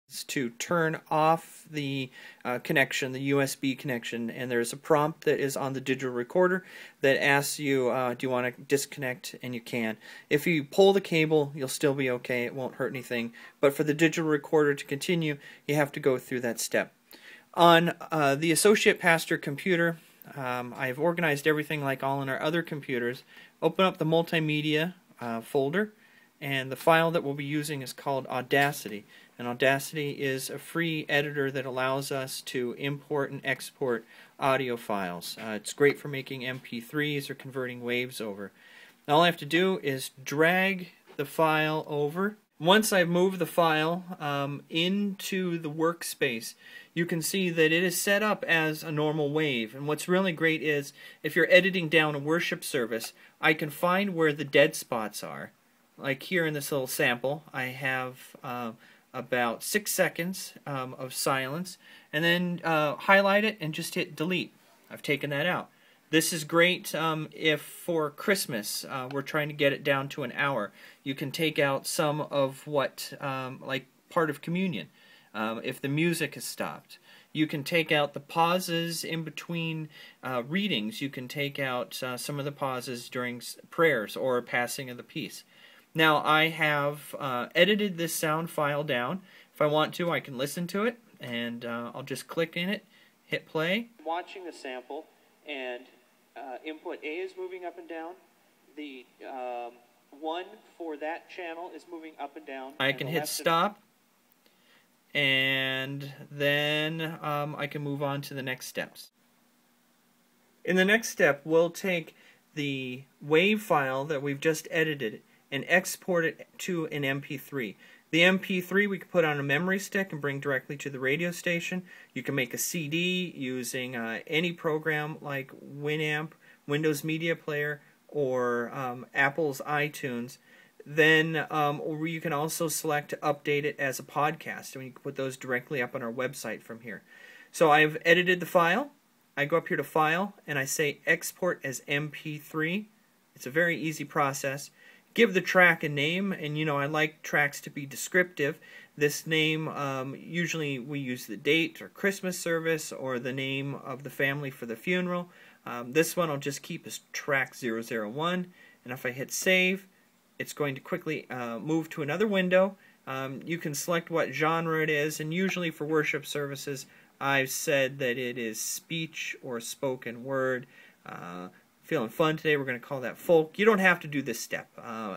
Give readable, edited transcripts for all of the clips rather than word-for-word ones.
is to turn off the connection, the USB connection, and there's a prompt that is on the digital recorder that asks you, do you want to disconnect, and you can. If you pull the cable, you'll still be okay, it won't hurt anything, but for the digital recorder to continue, you have to go through that step. On the Associate Pastor computer, I've organized everything like all in our other computers. Open up the multimedia folder, and the file that we'll be using is called Audacity. And Audacity is a free editor that allows us to import and export audio files. It's great for making MP3s or converting waves over. All I have to do is drag the file over. Once I've moved the file into the workspace, you can see that it is set up as a normal wave. And what's really great is if you're editing down a worship service, I can find where the dead spots are. Like here in this little sample, I have about 6 seconds of silence, and then highlight it and just hit delete. I've taken that out. This is great if for Christmas we're trying to get it down to an hour. You can take out some of what, like part of communion, if the music has stopped. You can take out the pauses in between readings. You can take out some of the pauses during prayers or passing of the peace. Now I have edited this sound file down. If I want to, I can listen to it, and I'll just click in it, hit play. Watching the sample, and input A is moving up and down. The one for that channel is moving up and down. I can hit stop, and then I can move on to the next steps. In the next step, we'll take the WAV file that we've just edited and export it to an MP3. The MP3 we can put on a memory stick and bring directly to the radio station. You can make a CD using any program like Winamp, Windows Media Player, or Apple's iTunes. Then or you can also select to update it as a podcast, and you can put those directly up on our website from here. So I've edited the file. I go up here to File, and I say Export as MP3. It's a very easy process. Give the track a name, and I like tracks to be descriptive. This name, usually we use the date or Christmas service or the name of the family for the funeral. This one I'll just keep as track 001, and if I hit save, it's going to quickly move to another window. You can select what genre it is, and usually for worship services I've said that it is speech or spoken word. Feeling fun today, we're going to call that folk. You don't have to do this step.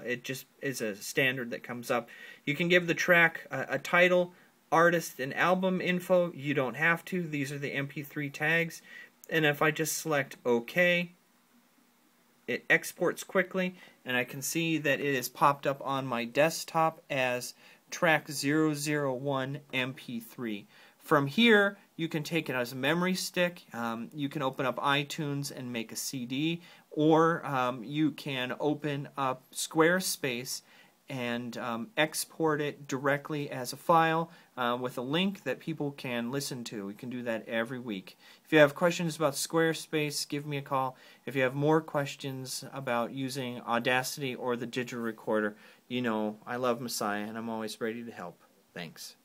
It just is a standard that comes up. You can give the track a title, artist, and album info. You don't have to. These are the MP3 tags. And if I just select OK, it exports quickly, and I can see that it is popped up on my desktop as track 001 MP3. From here, you can take it as a memory stick. You can open up iTunes and make a CD, or you can open up Squarespace and export it directly as a file with a link that people can listen to. We can do that every week. If you have questions about Squarespace, give me a call. If you have more questions about using Audacity or the digital recorder, I love Messiah, and I'm always ready to help. Thanks.